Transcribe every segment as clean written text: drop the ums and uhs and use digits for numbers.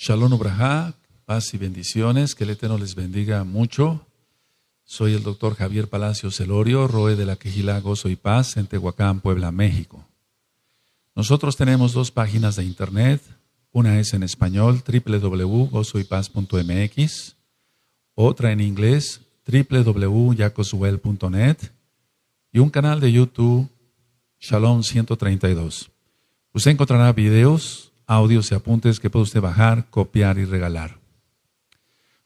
Shalom Ubrajá, paz y bendiciones, que el Eterno les bendiga mucho. Soy el doctor Javier Palacios Elorio, Roe de la Quejilá Gozo y Paz en Tehuacán, Puebla, México. Nosotros tenemos dos páginas de internet, una es en español, www.gozoypaz.mx, otra en inglés, www.jacoswell.net y un canal de YouTube, Shalom 132. Usted encontrará videos, audios y apuntes que puede usted bajar, copiar y regalar.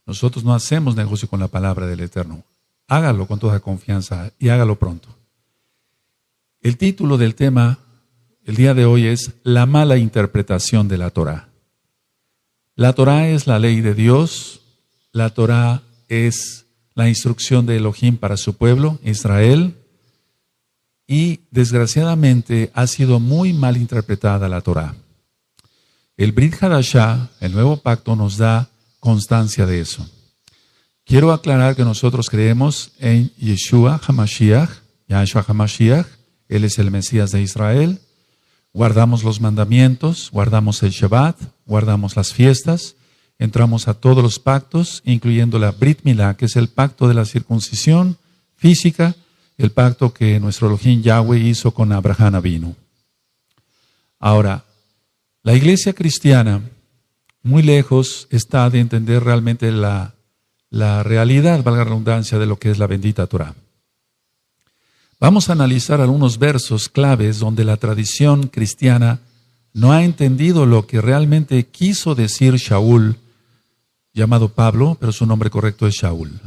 Nosotros no hacemos negocio con la palabra del Eterno. Hágalo con toda confianza y hágalo pronto. El título del tema el día de hoy es La mala interpretación de la Torá. La Torá es la ley de Dios. La Torá es la instrucción de Elohim para su pueblo, Israel. Y desgraciadamente ha sido muy mal interpretada la Torá. El Brit Hadashah, el nuevo pacto, nos da constancia de eso. Quiero aclarar que nosotros creemos en Yeshua HaMashiach, Yahshua HaMashiach, Él es el Mesías de Israel. Guardamos los mandamientos, guardamos el Shabbat, guardamos las fiestas, entramos a todos los pactos, incluyendo la Brit Milá, que es el pacto de la circuncisión física, el pacto que nuestro Elohim Yahweh hizo con Abraham Avinu. Ahora, la iglesia cristiana, muy lejos está de entender realmente la realidad, valga la redundancia, de lo que es la bendita Torá. Vamos a analizar algunos versos claves donde la tradición cristiana no ha entendido lo que realmente quiso decir Shaul, llamado Pablo, pero su nombre correcto es Shaul.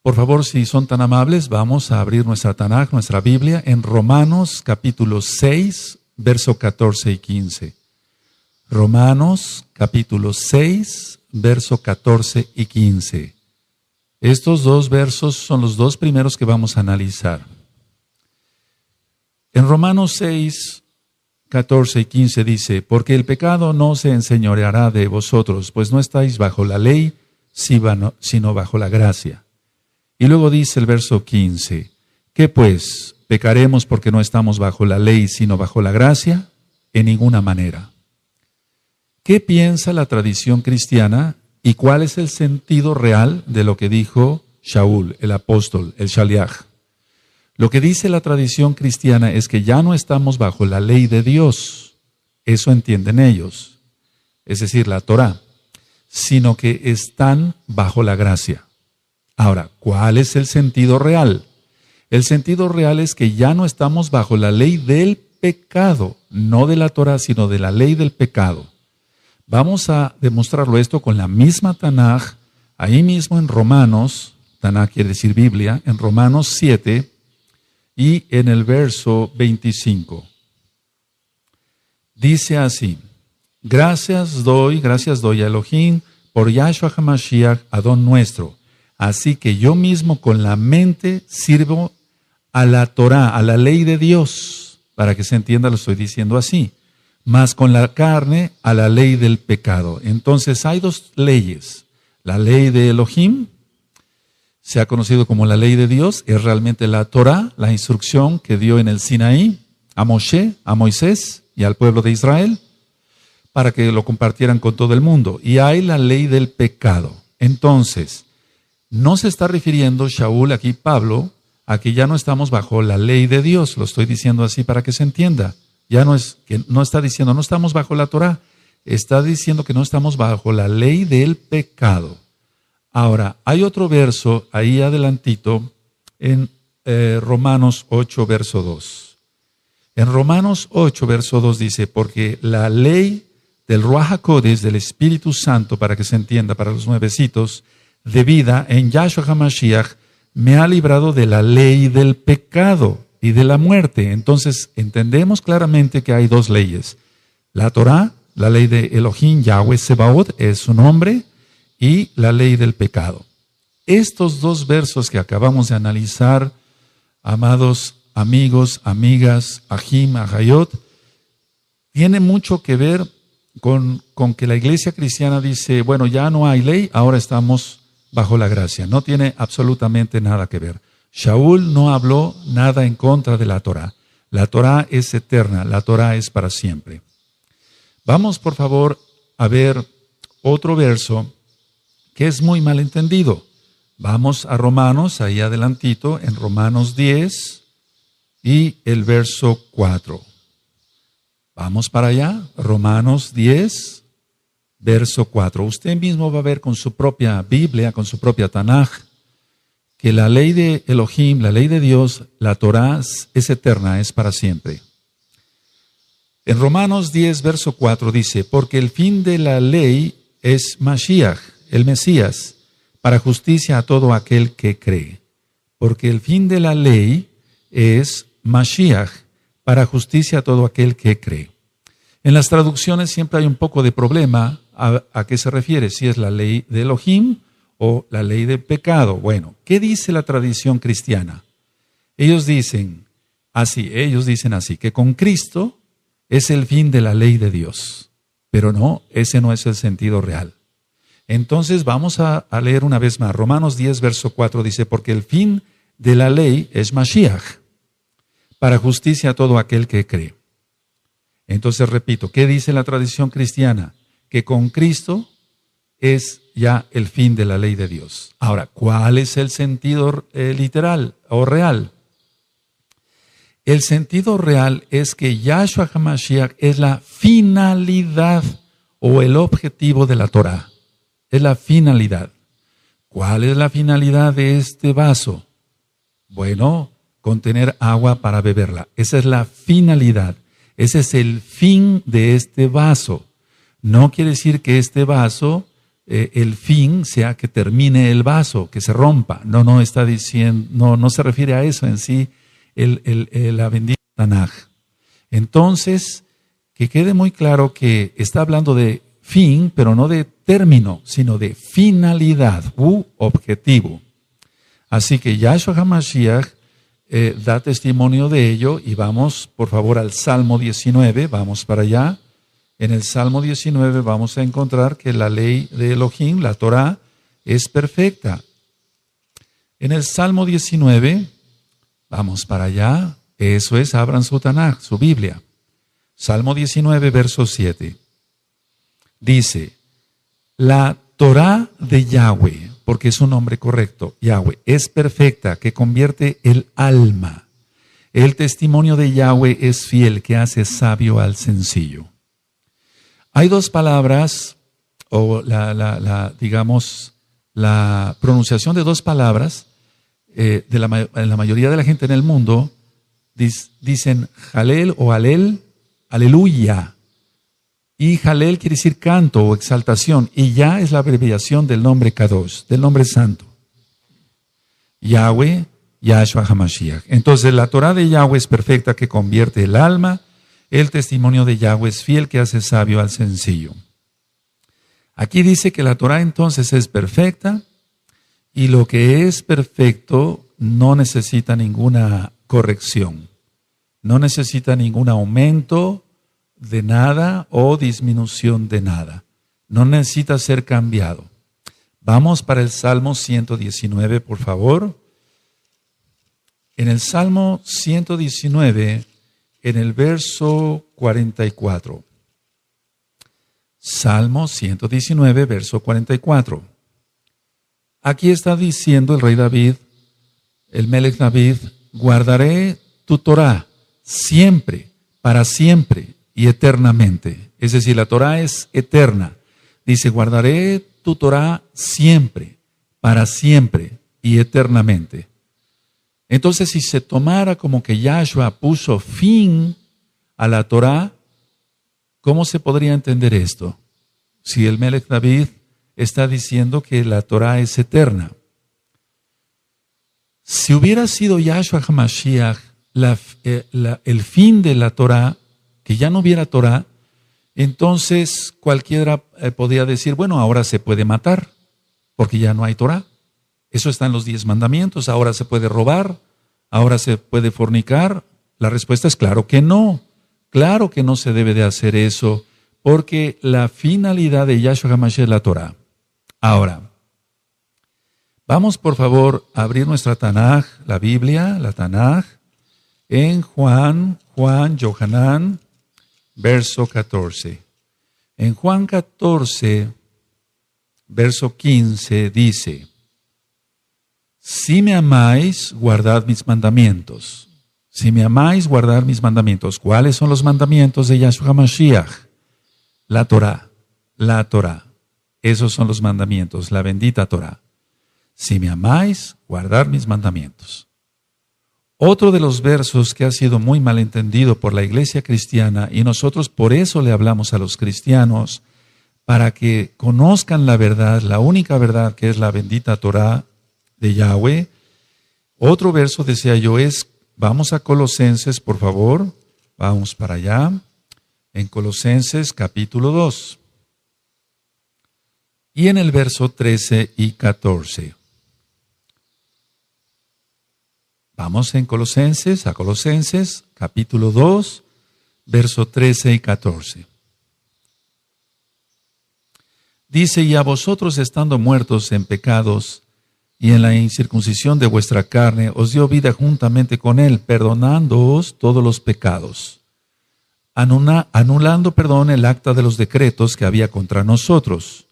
Por favor, si son tan amables, vamos a abrir nuestra Tanaj, nuestra Biblia, en Romanos capítulo 6, verso 14 y 15. Romanos capítulo 6, verso 14 y 15. Estos dos versos son los dos primeros que vamos a analizar. En Romanos 6, 14 y 15 dice, porque el pecado no se enseñoreará de vosotros, pues no estáis bajo la ley, sino bajo la gracia. Y luego dice el verso 15, ¿qué pues? ¿Pecaremos porque no estamos bajo la ley, sino bajo la gracia? En ninguna manera. ¿Qué piensa la tradición cristiana y cuál es el sentido real de lo que dijo Shaul, el apóstol, el Shaliach? Lo que dice la tradición cristiana es que ya no estamos bajo la ley de Dios, eso entienden ellos, es decir, la Torá, sino que están bajo la gracia. Ahora, ¿cuál es el sentido real? El sentido real es que ya no estamos bajo la ley del pecado, no de la Torá, sino de la ley del pecado. Vamos a demostrarlo esto con la misma Tanaj, ahí mismo en Romanos, Tanaj quiere decir Biblia, en Romanos 7 y en el verso 25. Dice así, gracias doy a Elohim por Yahshua HaMashiach, Adón nuestro. Así que yo mismo con la mente sirvo a la Torá, a la ley de Dios. Para que se entienda lo estoy diciendo así. Mas con la carne a la ley del pecado. Entonces hay dos leyes. La ley de Elohim, se ha conocido como la ley de Dios, es realmente la Torá, la instrucción que dio en el Sinaí a Moshe, a Moisés y al pueblo de Israel, para que lo compartieran con todo el mundo. Y hay la ley del pecado. Entonces, no se está refiriendo Shaul, aquí Pablo, a que ya no estamos bajo la ley de Dios. Lo estoy diciendo así para que se entienda. Ya no está diciendo, no estamos bajo la Torá, está diciendo que no estamos bajo la ley del pecado. Ahora, hay otro verso ahí adelantito en Romanos 8, verso 2. En Romanos 8, verso 2 dice, porque la ley del Ruach HaKodesh, del Espíritu Santo, para que se entienda, para los nuevecitos, de vida en Yahshua HaMashiach, me ha librado de la ley del pecado y de la muerte. Entonces, entendemos claramente que hay dos leyes. La Torá, la ley de Elohim, Yahweh Sebaot, es su nombre, y la ley del pecado. Estos dos versos que acabamos de analizar, amados amigos, amigas, Ahim, Ahayot, tienen mucho que ver con que la iglesia cristiana dice, bueno, ya no hay ley, ahora estamos bajo la gracia. No tiene absolutamente nada que ver. Shaul no habló nada en contra de la Torá. La Torá es eterna, la Torá es para siempre. Vamos, por favor, a ver otro verso que es muy mal entendido. Vamos a Romanos, ahí adelantito, en Romanos 10 y el verso 4. Vamos para allá, Romanos 10, verso 4. Usted mismo va a ver con su propia Biblia, con su propia Tanaj, que la ley de Elohim, la ley de Dios, la Torah es eterna, es para siempre. En Romanos 10, verso 4 dice, porque el fin de la ley es Mashiach, el Mesías, para justicia a todo aquel que cree. Porque el fin de la ley es Mashiach, para justicia a todo aquel que cree. En las traducciones siempre hay un poco de problema a qué se refiere, si es la ley de Elohim o la ley de pecado. Bueno, ¿qué dice la tradición cristiana? Ellos dicen así, que con Cristo es el fin de la ley de Dios. Pero no, ese no es el sentido real. Entonces vamos a leer una vez más. Romanos 10, verso 4 dice, porque el fin de la ley es Mashiach, para justicia a todo aquel que cree. Entonces repito, ¿qué dice la tradición cristiana? Que con Cristo es ya el fin de la ley de Dios. Ahora, ¿cuál es el sentido literal o real? El sentido real es que Yahshua HaMashiach es la finalidad o el objetivo de la Torah. Es la finalidad. ¿Cuál es la finalidad de este vaso? Bueno, contener agua para beberla. Esa es la finalidad. Ese es el fin de este vaso. No quiere decir que este vaso, el fin sea que termine el vaso, que se rompa. No está diciendo, no se refiere a eso en sí, la bendita Tanaj. Entonces, que quede muy claro que está hablando de fin, pero no de término, sino de finalidad u objetivo. Así que Yahshua HaMashiach da testimonio de ello y vamos, por favor, al Salmo 19, vamos para allá. En el Salmo 19 vamos a encontrar que la ley de Elohim, la Torah, es perfecta. En el Salmo 19, vamos para allá, eso es, abran su Tanaj, su Biblia. Salmo 19, verso 7. Dice, la Torah de Yahweh, porque es un nombre correcto, Yahweh, es perfecta, que convierte el alma. El testimonio de Yahweh es fiel, que hace sabio al sencillo. Hay dos palabras, o digamos, la pronunciación de dos palabras, en la mayoría de la gente en el mundo, dicen Jalel o Alel, aleluya. Y Jalel quiere decir canto o exaltación, y ya es la abreviación del nombre Kadosh, del nombre santo. Yahweh, Yahshua HaMashiach. Entonces la Torah de Yahweh es perfecta, que convierte el alma. El testimonio de Yahweh es fiel, que hace sabio al sencillo. Aquí dice que la Torah entonces es perfecta, y lo que es perfecto no necesita ninguna corrección, no necesita ningún aumento de nada o disminución de nada. No necesita ser cambiado. Vamos para el Salmo 119, por favor. En el Salmo 119, en el verso 44. Salmo 119, verso 44. Aquí está diciendo el rey David, el Melech David, guardaré tu Torah siempre, para siempre y eternamente. Es decir, la Torah es eterna. Dice, guardaré tu Torah siempre, para siempre y eternamente. Entonces, si se tomara como que Yahshua puso fin a la Torah, ¿cómo se podría entender esto? Si el Melech David está diciendo que la Torah es eterna. Si hubiera sido Yahshua HaMashiach el fin de la Torah, que ya no hubiera Torah, entonces cualquiera podría decir, bueno, ahora se puede matar, porque ya no hay Torah. Eso está en los 10 mandamientos, ahora se puede robar, ahora se puede fornicar. La respuesta es claro que no se debe de hacer eso, porque la finalidad de Yahshua HaMashiach es la Torah. Ahora, vamos por favor a abrir nuestra Tanaj, la Biblia, la Tanaj, en Juan, Yohanan, verso 14. En Juan 14, verso 15 dice, si me amáis, guardad mis mandamientos. Si me amáis, guardad mis mandamientos. ¿Cuáles son los mandamientos de Yahshua HaMashiach? La Torah. La Torah. Esos son los mandamientos, la bendita Torah. Si me amáis, guardad mis mandamientos. Otro de los versos que ha sido muy malentendido por la iglesia cristiana, y nosotros por eso le hablamos a los cristianos, para que conozcan la verdad, la única verdad que es la bendita Torah de Yahweh. Otro verso, decía yo, vamos a Colosenses, por favor, vamos para allá, en Colosenses capítulo 2, y en el verso 13 y 14. Vamos a Colosenses capítulo 2, verso 13 y 14. Dice, y a vosotros estando muertos en pecados y en la incircuncisión de vuestra carne, os dio vida juntamente con él, perdonándoos todos los pecados, anulando el acta de los decretos que había contra nosotros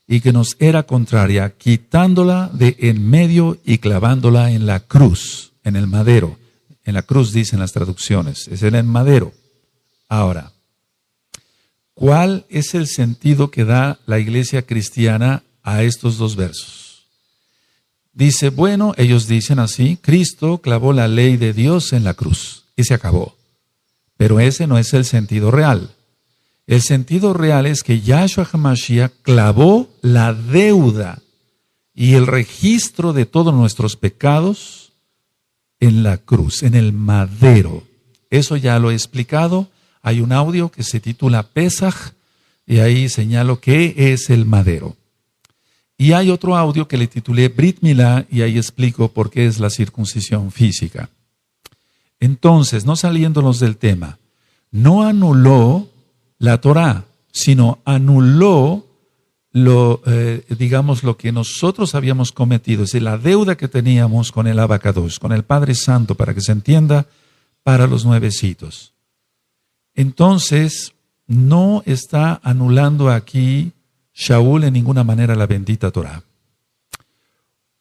y que nos era contraria, quitándola de en medio y clavándola en la cruz, en el madero. En la cruz dicen las traducciones, es en el madero. Ahora, ¿cuál es el sentido que da la iglesia cristiana a estos dos versos? Dice, bueno, ellos dicen así, Cristo clavó la ley de Dios en la cruz y se acabó. Pero ese no es el sentido real. El sentido real es que Yahshua HaMashiach clavó la deuda y el registro de todos nuestros pecados en la cruz, en el madero. Eso ya lo he explicado. Hay un audio que se titula Pesaj y ahí señalo qué es el madero. Y hay otro audio que le titulé Brit Milá y ahí explico por qué es la circuncisión física. Entonces, no saliéndonos del tema, no anuló la Torah, sino anuló lo que nosotros habíamos cometido, es decir, la deuda que teníamos con el Abacadosh, con el Padre Santo, para que se entienda, para los nuevecitos. Entonces, no está anulando aquí Shaul en ninguna manera la bendita Torah.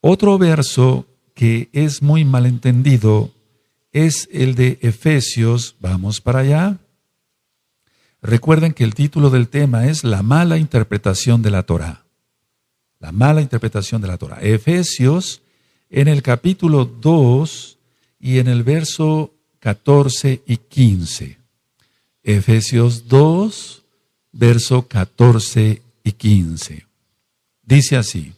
Otro verso que es muy malentendido es el de Efesios. Vamos para allá. Recuerden que el título del tema es la mala interpretación de la Torah. La mala interpretación de la Torah. Efesios, en el capítulo 2 y en el verso 14 y 15. Efesios 2, verso 14 y 15. Dice así,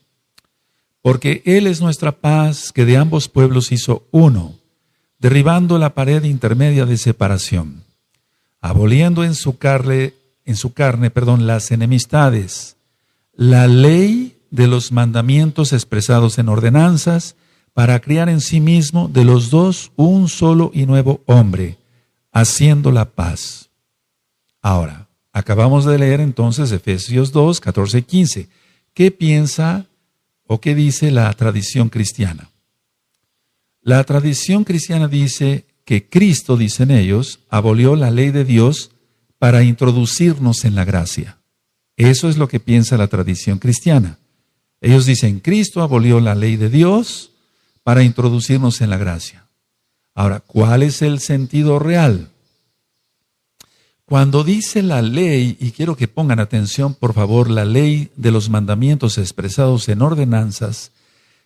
porque Él es nuestra paz, que de ambos pueblos hizo uno, derribando la pared intermedia de separación, aboliendo en su carne, las enemistades, la ley de los mandamientos expresados en ordenanzas, para crear en sí mismo de los dos un solo y nuevo hombre, haciendo la paz. Ahora, acabamos de leer entonces Efesios 2, 14 y 15. ¿Qué piensa o qué dice la tradición cristiana? La tradición cristiana dice que Cristo, dicen ellos, abolió la ley de Dios para introducirnos en la gracia. Eso es lo que piensa la tradición cristiana. Ellos dicen, Cristo abolió la ley de Dios para introducirnos en la gracia. Ahora, ¿cuál es el sentido real? Cuando dice la ley, y quiero que pongan atención, por favor, la ley de los mandamientos expresados en ordenanzas,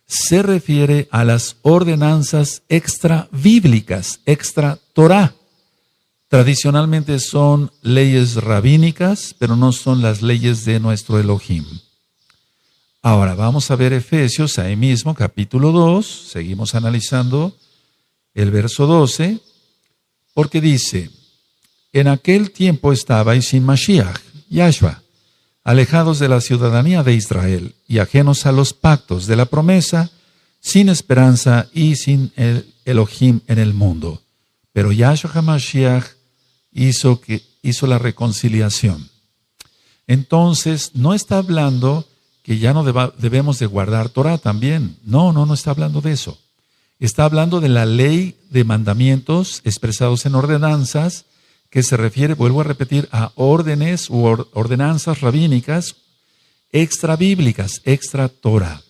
se refiere a las ordenanzas extra bíblicas, extra Torah. Tradicionalmente son leyes rabínicas, pero no son las leyes de nuestro Elohim. Ahora vamos a ver Efesios, ahí mismo, capítulo 2, seguimos analizando el verso 12, porque dice, en aquel tiempo estabais sin Mashiach, Yahshua, alejados de la ciudadanía de Israel y ajenos a los pactos de la promesa, sin esperanza y sin el Elohim en el mundo. Pero Yahshua HaMashiach hizo la reconciliación. Entonces, no está hablando que ya no debemos de guardar Torah también. No está hablando de eso. Está hablando de la ley de mandamientos expresados en ordenanzas, que se refiere, vuelvo a repetir, a órdenes u ordenanzas rabínicas, extrabíblicas, extra Torah.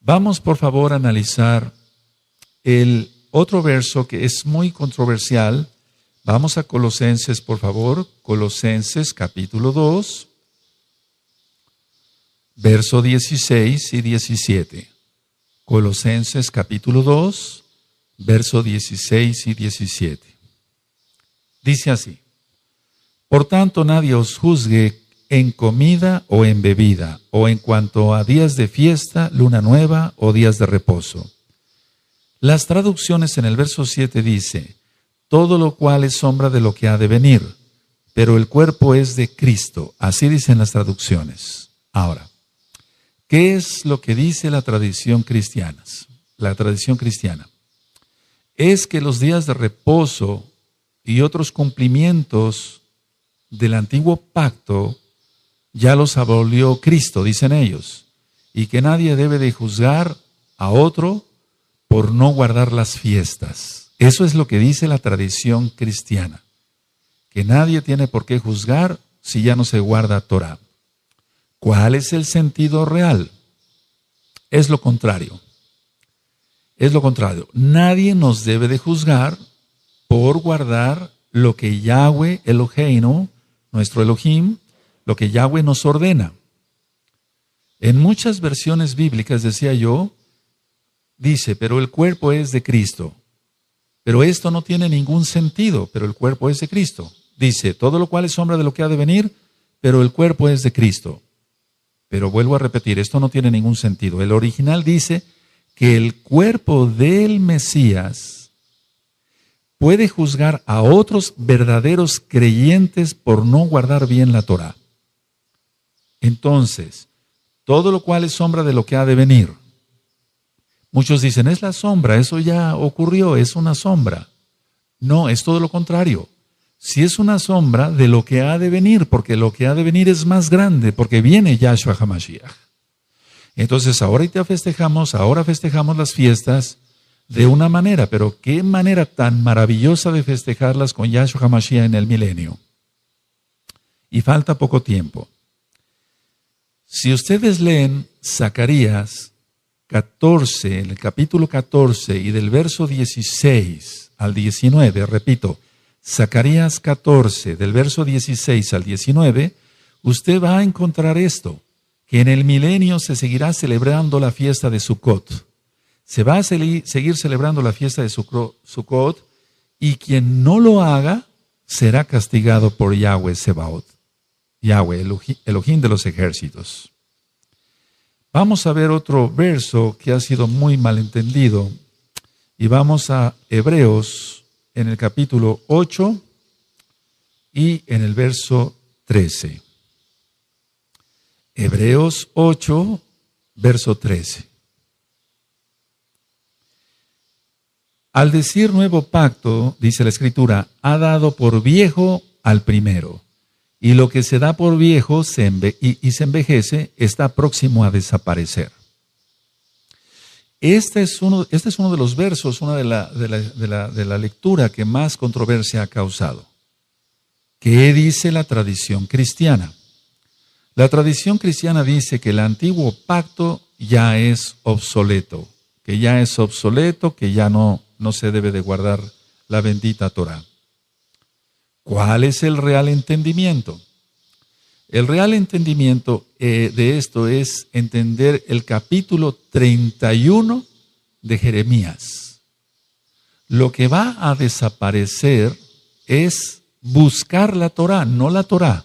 Vamos por favor a analizar el otro verso que es muy controversial. Vamos a Colosenses, por favor. Colosenses capítulo 2, verso 16 y 17. Colosenses capítulo 2, verso 16 y 17. Dice así: por tanto nadie os juzgue en comida o en bebida, o en cuanto a días de fiesta, luna nueva o días de reposo. Las traducciones en el verso 7 dice: todo lo cual es sombra de lo que ha de venir, pero el cuerpo es de Cristo. Así dicen las traducciones. Ahora, ¿qué es lo que dice la tradición cristiana? La tradición cristiana es que los días de reposo y otros cumplimientos del antiguo pacto ya los abolió Cristo, dicen ellos, y que nadie debe de juzgar a otro por no guardar las fiestas. Eso es lo que dice la tradición cristiana, que nadie tiene por qué juzgar si ya no se guarda Torah. ¿Cuál es el sentido real? Es lo contrario. Es lo contrario. Nadie nos debe de juzgar por guardar lo que Yahweh Eloheinu, nuestro Elohim, lo que Yahweh nos ordena. En muchas versiones bíblicas, decía yo, dice, pero el cuerpo es de Cristo. Pero esto no tiene ningún sentido, pero el cuerpo es de Cristo. Dice, todo lo cual es sombra de lo que ha de venir, pero el cuerpo es de Cristo. Pero vuelvo a repetir, esto no tiene ningún sentido. El original dice que el cuerpo del Mesías puede juzgar a otros verdaderos creyentes por no guardar bien la Torah. Entonces, todo lo cual es sombra de lo que ha de venir. Muchos dicen, es la sombra, eso ya ocurrió, es una sombra. No, es todo lo contrario. Si es una sombra de lo que ha de venir, porque lo que ha de venir es más grande, porque viene Yahshua HaMashiach. Entonces, ahora festejamos las fiestas de una manera, pero qué manera tan maravillosa de festejarlas con Yahshua HaMashiach en el milenio. Y falta poco tiempo. Si ustedes leen Zacarías 14, en el capítulo 14 y del verso 16 al 19, repito, Zacarías 14, del verso 16 al 19, usted va a encontrar esto, que en el milenio se seguirá celebrando la fiesta de Sukkot. Se va a seguir celebrando la fiesta de Sukkot, y quien no lo haga será castigado por Yahweh Sebaot, Yahweh, Elohim de los ejércitos. Vamos a ver otro verso que ha sido muy malentendido, y vamos a Hebreos en el capítulo 8 y en el verso 13. Hebreos 8, verso 13. Al decir nuevo pacto, dice la Escritura, ha dado por viejo al primero, y lo que se da por viejo se envejece, está próximo a desaparecer. Este es uno de los versos, una de la lectura que más controversia ha causado. ¿Qué dice la tradición cristiana? La tradición cristiana dice que el antiguo pacto ya es obsoleto, que ya no se debe de guardar la bendita Torah. ¿Cuál es el real entendimiento? El real entendimiento de esto es entender el capítulo 31 de Jeremías. Lo que va a desaparecer es buscar la Torah, no la Torah.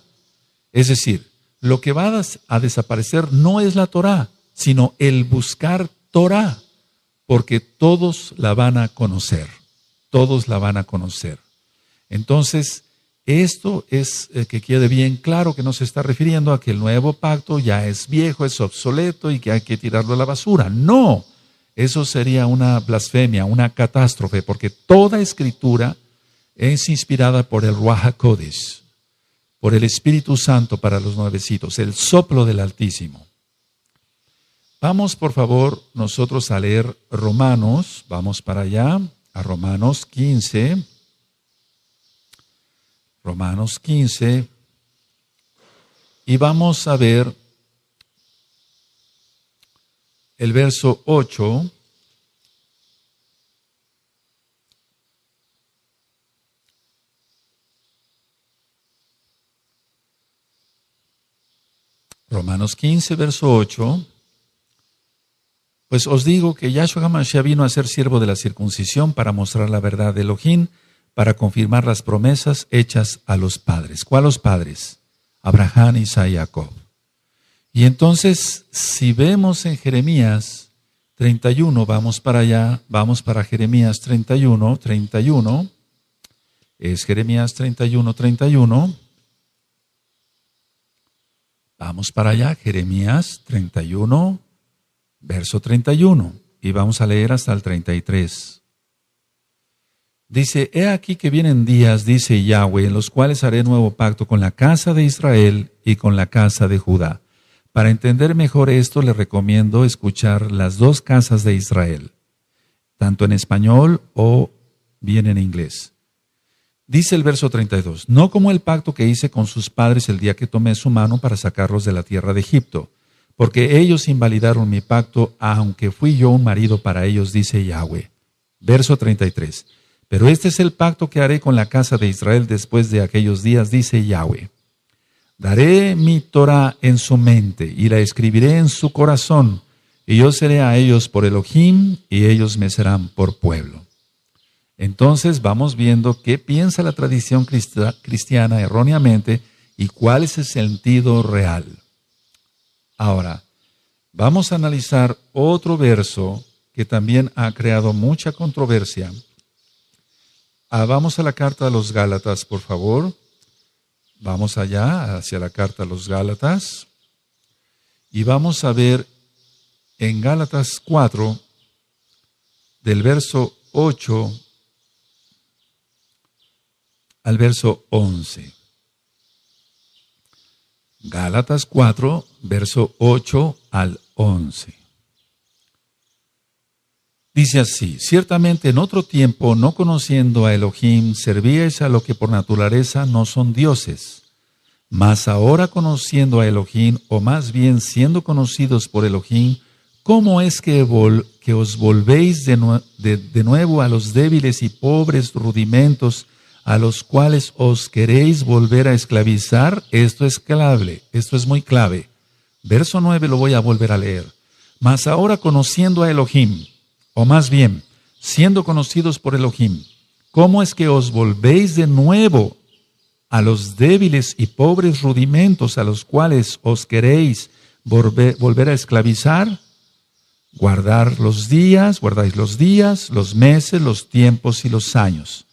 Es decir, lo que va a desaparecer no es la Torah, sino el buscar Torah, porque todos la van a conocer. Todos la van a conocer. Entonces, esto es que quede bien claro que no se está refiriendo a que el nuevo pacto ya es viejo, es obsoleto y que hay que tirarlo a la basura. No, eso sería una blasfemia, una catástrofe, porque toda escritura es inspirada por el Ruach HaKodesh, por el Espíritu Santo para los nuevecitos, el soplo del Altísimo. Vamos, por favor, nosotros a leer Romanos, vamos para allá, a Romanos 15. Romanos 15, Y vamos a ver el verso 8. Romanos 15, verso 8. Pues os digo que Yahshua HaMashiach vino a ser siervo de la circuncisión para mostrar la verdad de Elohim, para confirmar las promesas hechas a los padres. ¿Cuáles padres? Abraham, Isaac y Jacob. Y entonces, si vemos en Jeremías 31, vamos para allá, vamos para Jeremías 31, es Jeremías 31. Vamos para allá, Jeremías 31, verso 31, y vamos a leer hasta el 33. Dice, he aquí que vienen días, dice Yahweh, en los cuales haré nuevo pacto con la casa de Israel y con la casa de Judá. Para entender mejor esto, le recomiendo escuchar las dos casas de Israel, tanto en español o bien en inglés. Dice el verso 32, no como el pacto que hice con sus padres el día que tomé su mano para sacarlos de la tierra de Egipto, porque ellos invalidaron mi pacto, aunque fui yo un marido para ellos, dice Yahweh. Verso 33, pero este es el pacto que haré con la casa de Israel después de aquellos días, dice Yahweh. Daré mi Torah en su mente y la escribiré en su corazón, y yo seré a ellos por Elohim y ellos me serán por pueblo. Entonces vamos viendo qué piensa la tradición cristiana erróneamente y cuál es el sentido real. Ahora, vamos a analizar otro verso que también ha creado mucha controversia. Vamos a la carta a los Gálatas, por favor. Vamos allá, hacia la carta a los Gálatas. Y vamos a ver en Gálatas 4, del verso 8 al verso 11. Gálatas 4, verso 8 al 11. Dice así, ciertamente en otro tiempo, no conociendo a Elohim, servíais a lo que por naturaleza no son dioses. Mas ahora conociendo a Elohim, o más bien siendo conocidos por Elohim, ¿cómo es que os volvéis de nuevo a los débiles y pobres rudimentos a los cuales os queréis volver a esclavizar? Esto es clave, esto es muy clave. Verso 9 lo voy a volver a leer. Mas ahora conociendo a Elohim, o más bien, siendo conocidos por Elohim, ¿cómo es que os volvéis de nuevo a los débiles y pobres rudimentos a los cuales os queréis volver a esclavizar? Guardáis los días, los meses, los tiempos y los años.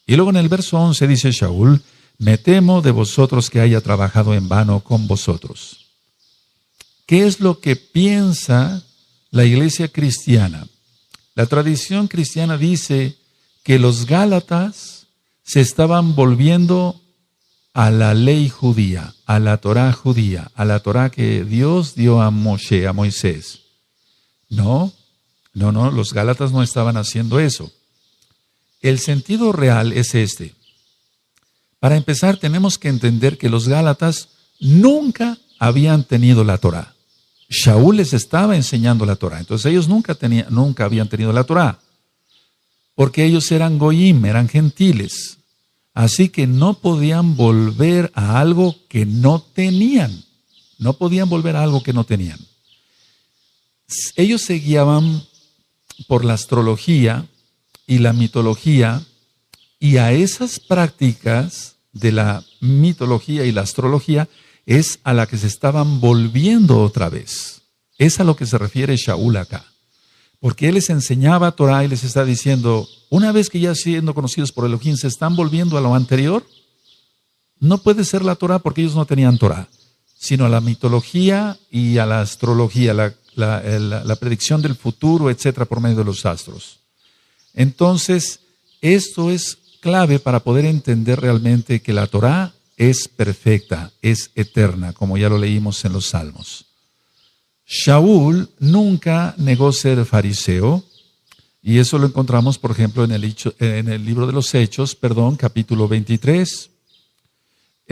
Y luego en el verso 11 dice Shaul, me temo de vosotros que haya trabajado en vano con vosotros. ¿Qué es lo que piensa la iglesia cristiana? La tradición cristiana dice que los Gálatas se estaban volviendo a la ley judía, a la Torá judía, a la Torá que Dios dio a Moshe, a Moisés. No, los Gálatas no estaban haciendo eso. El sentido real es este. Para empezar, tenemos que entender que los Gálatas nunca habían tenido la Torá. Shaul les estaba enseñando la Torá. Entonces ellos nunca habían tenido la Torá. Porque ellos eran goyim, eran gentiles. Así que no podían volver a algo que no tenían. No podían volver a algo que no tenían. Ellos se guiaban por la astrología y la mitología, y a esas prácticas de la mitología y la astrología es a la que se estaban volviendo otra vez. Es a lo que se refiere Shaul acá. Porque él les enseñaba Torah y les está diciendo, una vez que ya siendo conocidos por Elohim se están volviendo a lo anterior, no puede ser la Torah porque ellos no tenían Torah, sino a la mitología y a la astrología, la predicción del futuro, etcétera, por medio de los astros. Entonces, esto es clave para poder entender realmente que la Torá es perfecta, es eterna, como ya lo leímos en los Salmos. Shaul nunca negó ser fariseo, y eso lo encontramos, por ejemplo, en el libro de los Hechos, capítulo 23.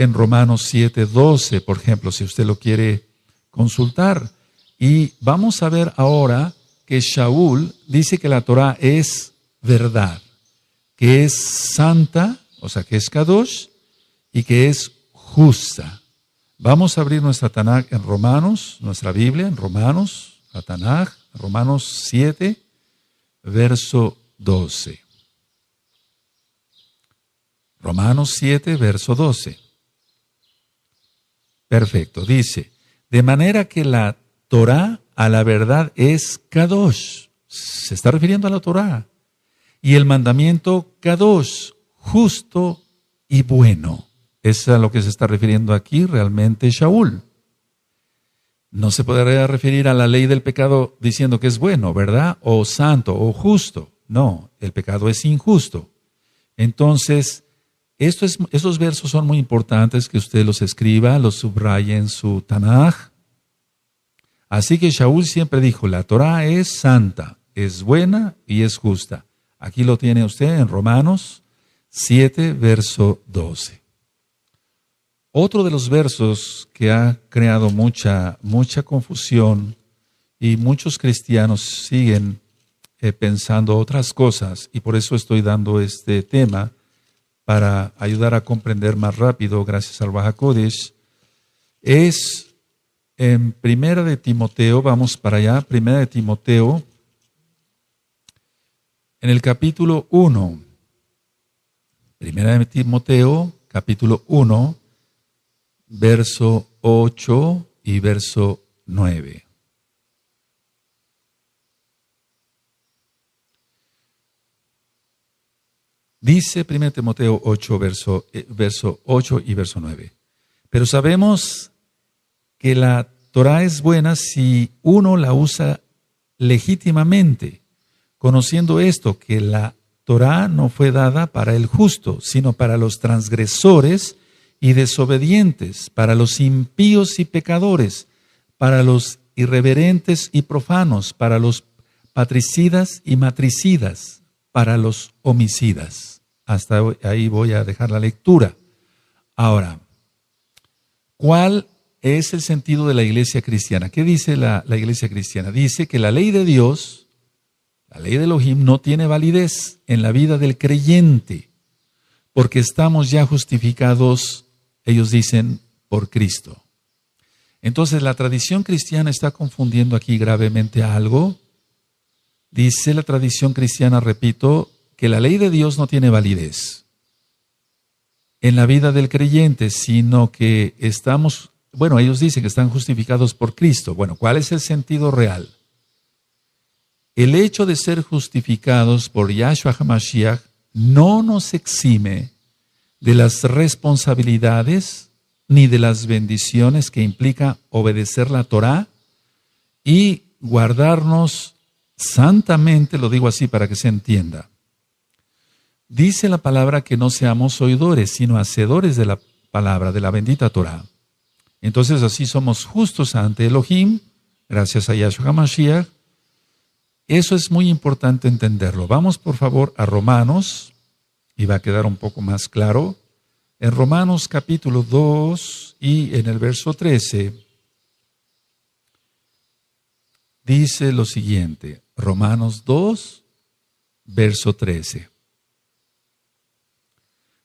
en Romanos 7:12, por ejemplo, si usted lo quiere consultar. Y vamos a ver ahora que Shaul dice que la Torah es verdad, que es santa, o sea, que es Kadosh, y que es justa. Vamos a abrir nuestra Tanaj en Romanos, nuestra Biblia en Romanos, la Tanaj, Romanos 7, verso 12. Romanos 7, verso 12. Perfecto, dice, de manera que la Torah a la verdad es Kadosh, se está refiriendo a la Torah, y el mandamiento Kadosh, justo y bueno. Es a lo que se está refiriendo aquí realmente Shaul. No se podría referir a la ley del pecado diciendo que es bueno, ¿verdad? O santo, o justo. No, el pecado es injusto. Entonces, estos versos son muy importantes que usted los escriba, los subraye en su Tanaj. Así que Shaul siempre dijo, la Torah es santa, es buena y es justa. Aquí lo tiene usted en Romanos 7, verso 12. Otro de los versos que ha creado mucha confusión y muchos cristianos siguen pensando otras cosas, y por eso estoy dando este tema para ayudar a comprender más rápido, gracias al Ruach HaKodesh, es en Primera de Timoteo, vamos para allá, Primera de Timoteo, en el capítulo 1, Primera de Timoteo, capítulo 1, verso 8 y verso 9. Dice 1 Timoteo 8, verso 8 y verso 9. Pero sabemos que la Torah es buena si uno la usa legítimamente, conociendo esto, que la Torah no fue dada para el justo, sino para los transgresores y desobedientes, para los impíos y pecadores, para los irreverentes y profanos, para los patricidas y matricidas, para los homicidas. Hasta ahí voy a dejar la lectura. Ahora, ¿cuál es el sentido de la iglesia cristiana? ¿Qué dice la iglesia cristiana? Dice que la ley de Dios, la ley de Elohim, no tiene validez en la vida del creyente, porque estamos ya justificados, ellos dicen, por Cristo. Entonces, la tradición cristiana está confundiendo aquí gravemente algo. Dice la tradición cristiana, repito, que la ley de Dios no tiene validez en la vida del creyente, sino que estamos, ellos dicen que están justificados por Cristo. Bueno, ¿cuál es el sentido real? El hecho de ser justificados por Yahshua HaMashiach no nos exime de las responsabilidades ni de las bendiciones que implica obedecer la Torah y guardarnos santamente, lo digo así para que se entienda. Dice la palabra que no seamos oidores, sino hacedores de la palabra, de la bendita Torah. Entonces así somos justos ante Elohim, gracias a Yahshua HaMashiach. Eso es muy importante entenderlo. Vamos por favor a Romanos, y va a quedar un poco más claro. En Romanos capítulo 2 y en el verso 13, dice lo siguiente. Romanos 2, verso 13.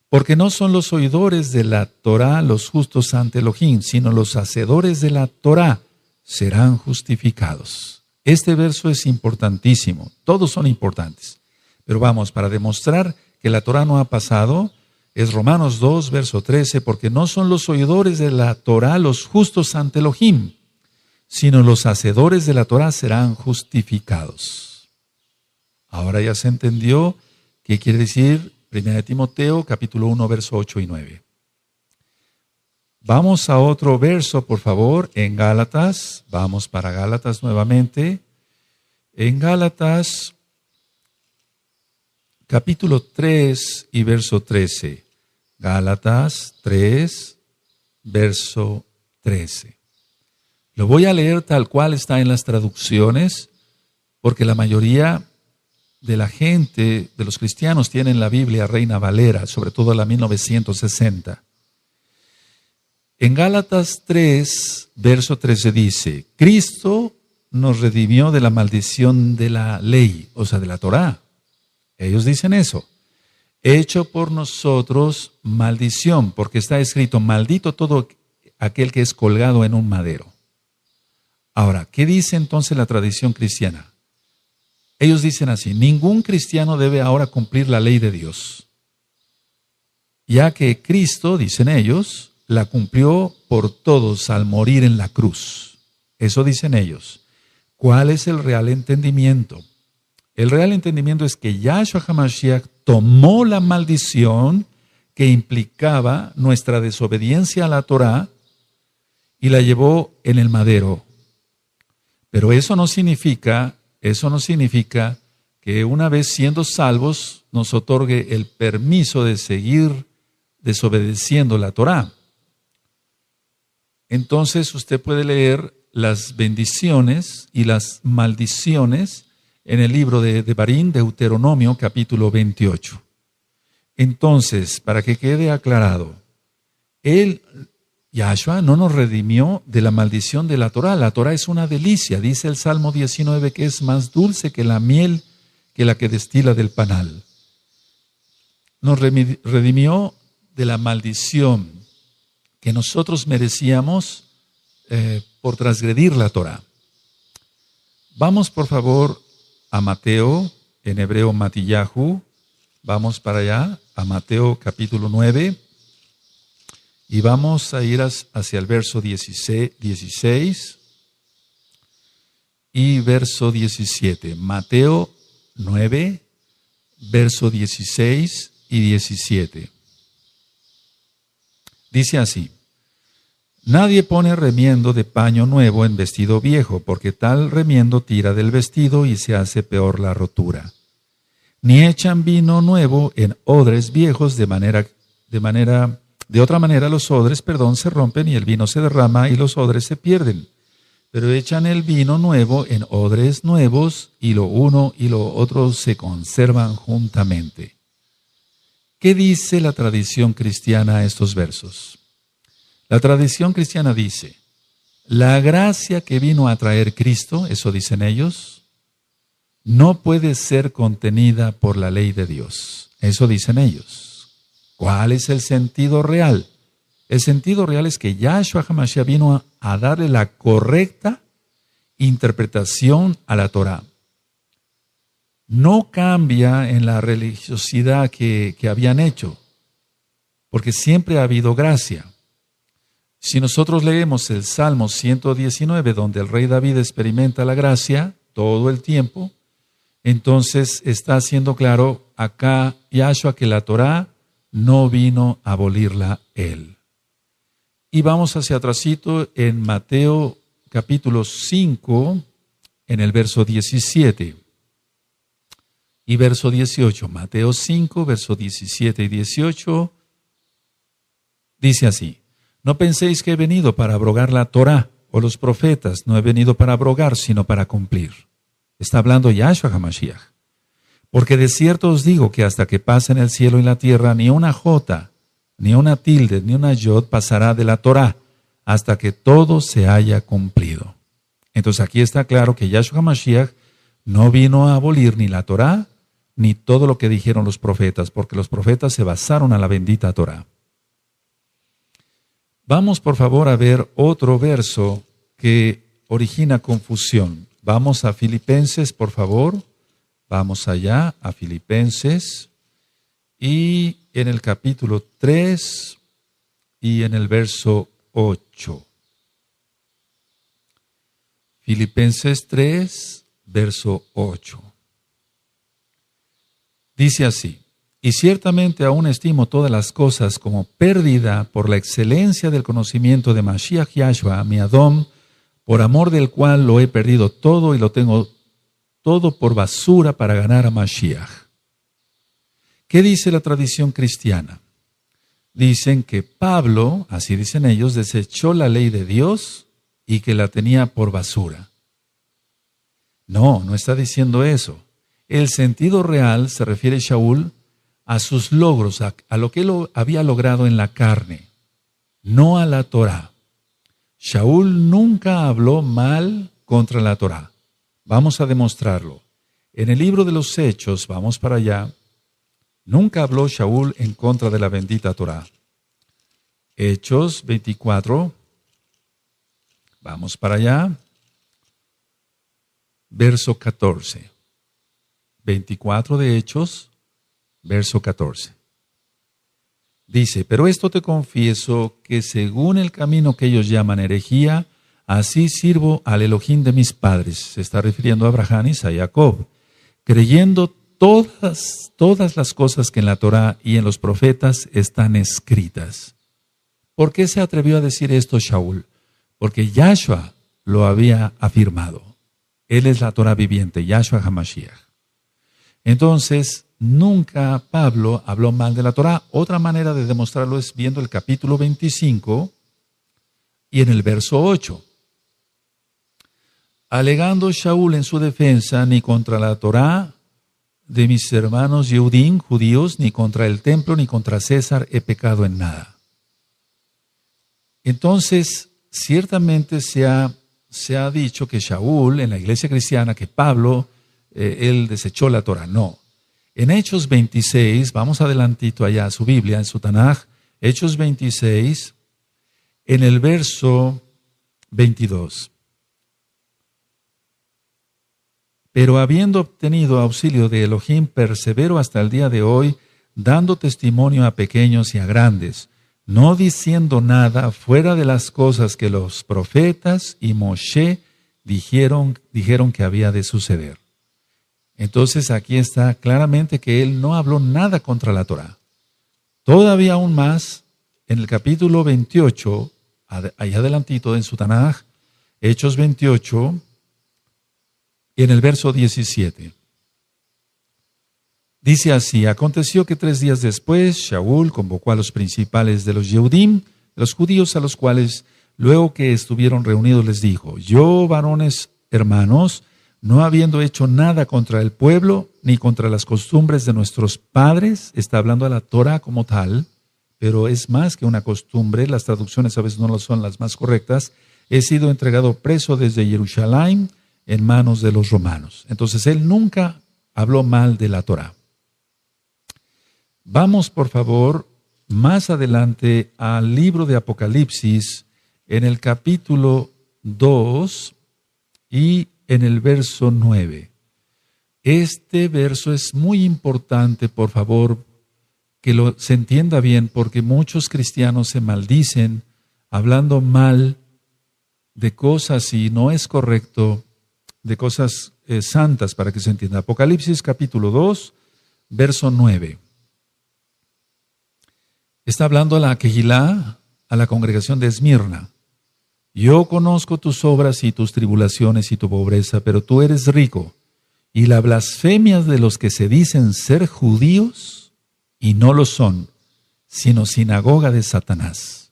Porque no son los oidores de la Torah los justos ante Elohim, sino los hacedores de la Torah serán justificados. Este verso es importantísimo, todos son importantes. Pero vamos, para demostrar que la Torah no ha pasado, es Romanos 2, verso 13, porque no son los oidores de la Torah los justos ante Elohim, sino los hacedores de la Torah serán justificados. Ahora ya se entendió qué quiere decir 1 Timoteo, capítulo 1, verso 8 y 9. Vamos a otro verso, por favor, en Gálatas. Vamos para Gálatas nuevamente. En Gálatas, capítulo 3 y verso 13. Gálatas 3, verso 13. Lo voy a leer tal cual está en las traducciones, porque la mayoría de la gente, de los cristianos, tienen la Biblia Reina Valera, sobre todo la 1960. En Gálatas 3, verso 13 dice, Cristo nos redimió de la maldición de la ley, o sea, de la Torá. Ellos dicen eso. Hecho por nosotros maldición, porque está escrito, maldito todo aquel que es colgado en un madero. Ahora, ¿qué dice entonces la tradición cristiana? Ellos dicen así, ningún cristiano debe ahora cumplir la ley de Dios, ya que Cristo, dicen ellos, la cumplió por todos al morir en la cruz. Eso dicen ellos. ¿Cuál es el real entendimiento? El real entendimiento es que Yahshua HaMashiach tomó la maldición que implicaba nuestra desobediencia a la Torá y la llevó en el madero. Pero eso no significa que una vez siendo salvos nos otorgue el permiso de seguir desobedeciendo la Torá. Entonces usted puede leer las bendiciones y las maldiciones en el libro de Devarim, Deuteronomio, capítulo 28. Entonces, para que quede aclarado, Yahshua no nos redimió de la maldición de la Torá. La Torá es una delicia, dice el Salmo 19, que es más dulce que la miel que la que destila del panal. Nos redimió de la maldición que nosotros merecíamos por transgredir la Torá. Vamos por favor a Mateo, en hebreo Matillahu, vamos para allá, a Mateo capítulo 9, y vamos a ir hacia el verso 16 y verso 17. Mateo 9, verso 16 y 17. Dice así, nadie pone remiendo de paño nuevo en vestido viejo, porque tal remiendo tira del vestido y se hace peor la rotura. Ni echan vino nuevo en odres viejos, de otra manera los odres, se rompen y el vino se derrama y los odres se pierden. Pero echan el vino nuevo en odres nuevos y lo uno y lo otro se conservan juntamente. ¿Qué dice la tradición cristiana a estos versos? La tradición cristiana dice, la gracia que vino a traer Cristo, eso dicen ellos, no puede ser contenida por la ley de Dios. Eso dicen ellos. ¿Cuál es el sentido real? El sentido real es que Yahshua HaMashiach vino a darle la correcta interpretación a la Torá. No cambia en la religiosidad que habían hecho, porque siempre ha habido gracia. Si nosotros leemos el Salmo 119, donde el rey David experimenta la gracia todo el tiempo, entonces está haciendo claro acá Yahshua que la Torá no vino a abolirla él. Y vamos hacia atrásito en Mateo capítulo 5, en el verso 17 y verso 18. Mateo 5, verso 17 y 18, dice así, no penséis que he venido para abrogar la Torá o los profetas, no he venido para abrogar, sino para cumplir. Está hablando Yahshua HaMashiach. Porque de cierto os digo que hasta que pasen el cielo y la tierra, ni una jota, ni una tilde, ni una yod pasará de la Torá, hasta que todo se haya cumplido. Entonces aquí está claro que Yahshua HaMashiach no vino a abolir ni la Torá, ni todo lo que dijeron los profetas, porque los profetas se basaron a la bendita Torá. Vamos por favor a ver otro verso que origina confusión. Vamos a Filipenses, por favor. Vamos allá a Filipenses y en el capítulo 3 y en el verso 8. Filipenses 3, verso 8. Dice así, y ciertamente aún estimo todas las cosas como pérdida por la excelencia del conocimiento de Mashiach Yahshua, mi Adón, por amor del cual lo he perdido todo y lo tengo todo por basura para ganar a Mashiach. ¿Qué dice la tradición cristiana? Dicen que Pablo, así dicen ellos, desechó la ley de Dios y que la tenía por basura. No, no está diciendo eso. El sentido real se refiere Shaul a sus logros, a lo que él había logrado en la carne. no a la Torá. Shaul nunca habló mal contra la Torá. Vamos a demostrarlo. En el libro de los Hechos, vamos para allá, nunca habló Shaul en contra de la bendita Torá. Hechos 24, vamos para allá, verso 14. 24 de Hechos, verso 14. Dice, pero esto te confieso que según el camino que ellos llaman herejía, así sirvo al Elohim de mis padres. Se está refiriendo a Abraham y a Jacob, creyendo todas las cosas que en la Torá y en los profetas están escritas. ¿Por qué se atrevió a decir esto Shaul? Porque Yahshua lo había afirmado. Él es la Torá viviente, Yahshua HaMashiach. Entonces, nunca Pablo habló mal de la Torá. Otra manera de demostrarlo es viendo el capítulo 25 y en el verso 8. Alegando Shaul en su defensa, ni contra la Torá de mis hermanos Yehudim, judíos, ni contra el templo, ni contra César he pecado en nada. Entonces, ciertamente se ha dicho que Shaul, en la iglesia cristiana, que Pablo, él desechó la Torá. No. En Hechos 26, vamos adelantito allá a su Biblia, en su Tanaj, Hechos 26, en el verso 22. Pero habiendo obtenido auxilio de Elohim, persevero hasta el día de hoy, dando testimonio a pequeños y a grandes, no diciendo nada fuera de las cosas que los profetas y Moshe dijeron que había de suceder. Entonces aquí está claramente que él no habló nada contra la Torá. Todavía aún más, en el capítulo 28, ahí adelantito en su Tanaj, Hechos 28, y en el verso 17. Dice así, aconteció que 3 días después, Shaul convocó a los principales de los Yehudim, de los judíos a los cuales, luego que estuvieron reunidos, les dijo, yo, varones hermanos, no habiendo hecho nada contra el pueblo, ni contra las costumbres de nuestros padres, está hablando a la Torah como tal, pero es más que una costumbre, las traducciones a veces no son las más correctas, he sido entregado preso desde Jerusalén en manos de los romanos. Entonces él nunca habló mal de la Torah. Vamos, por favor, más adelante al libro de Apocalipsis, en el capítulo 2 y en el verso 9. Este verso es muy importante, por favor, que se entienda bien, porque muchos cristianos se maldicen hablando mal de cosas, y no es correcto, de cosas santas, para que se entienda. Apocalipsis capítulo 2, verso 9. Está hablando a la Kehilá, a la congregación de Esmirna. Yo conozco tus obras y tus tribulaciones y tu pobreza, pero tú eres rico. Y la blasfemia de los que se dicen ser judíos y no lo son, sino sinagoga de Satanás.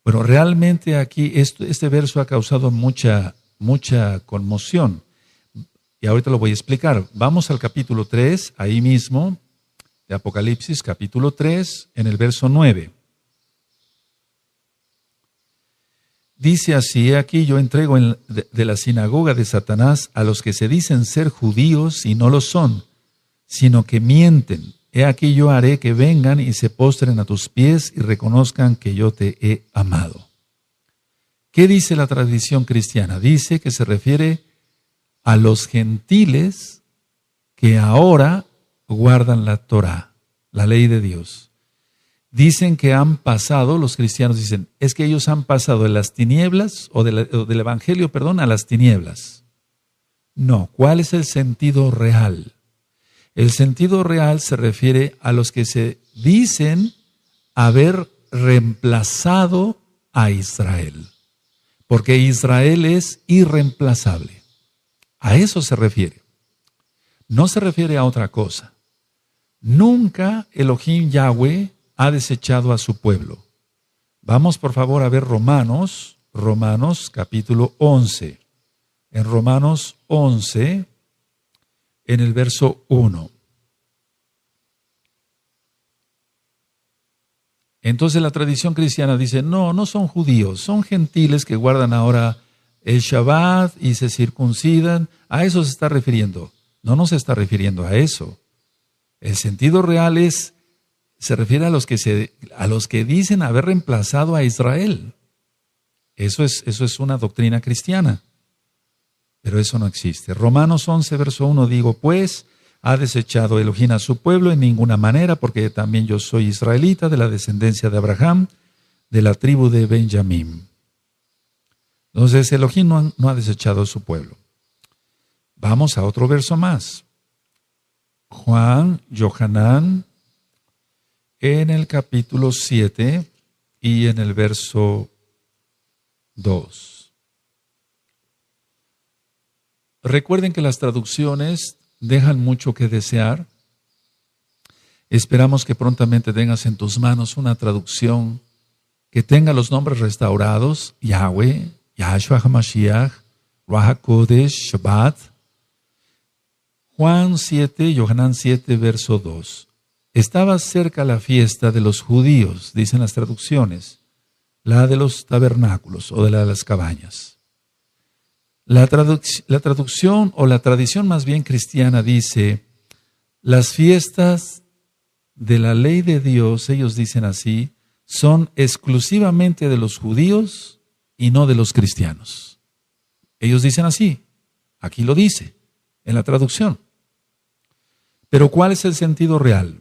Bueno, realmente aquí este verso ha causado mucha conmoción. Y ahorita lo voy a explicar. Vamos al capítulo 3, ahí mismo, de Apocalipsis, capítulo 3, en el verso 9. Dice así, aquí yo entrego de la sinagoga de Satanás a los que se dicen ser judíos y no lo son, sino que mienten. He aquí yo haré que vengan y se postren a tus pies y reconozcan que yo te he amado. ¿Qué dice la tradición cristiana? Dice que se refiere a los gentiles que ahora guardan la Torá, la ley de Dios. Dicen que han pasado, los cristianos dicen, es que ellos han pasado de las tinieblas, o del evangelio, a las tinieblas. No, ¿cuál es el sentido real? El sentido real se refiere a los que se dicen haber reemplazado a Israel, porque Israel es irreemplazable. A eso se refiere. No se refiere a otra cosa. Nunca Elohim Yahweh ha desechado a su pueblo. Vamos por favor a ver Romanos capítulo 11. En Romanos 11, en el verso 1. Entonces la tradición cristiana dice, no, no son judíos, son gentiles que guardan ahora el Shabbat y se circuncidan. A eso se está refiriendo. No nos está refiriendo a eso. El sentido real se refiere a los que dicen haber reemplazado a Israel. Eso es una doctrina cristiana. Pero eso no existe. Romanos 11, verso 1, digo, pues, ha desechado Elohim a su pueblo en ninguna manera, porque también yo soy israelita, de la descendencia de Abraham, de la tribu de Benjamín. Entonces, Elohim no ha desechado a su pueblo. Vamos a otro verso más. Juan, Yohanan, en el capítulo 7 y en el verso 2. Recuerden que las traducciones dejan mucho que desear. Esperamos que prontamente tengas en tus manos una traducción que tenga los nombres restaurados: Yahweh, Yahshua HaMashiach, Ruach HaKodesh, Shabbat. Juan 7, Yohanan 7, verso 2. Estaba cerca la fiesta de los judíos, dicen las traducciones, la de los tabernáculos o de la de las cabañas. La traducción o la tradición más bien cristiana dice, las fiestas de la ley de Dios, ellos dicen así, son exclusivamente de los judíos y no de los cristianos. Ellos dicen así, aquí lo dice, en la traducción. Pero ¿cuál es el sentido real?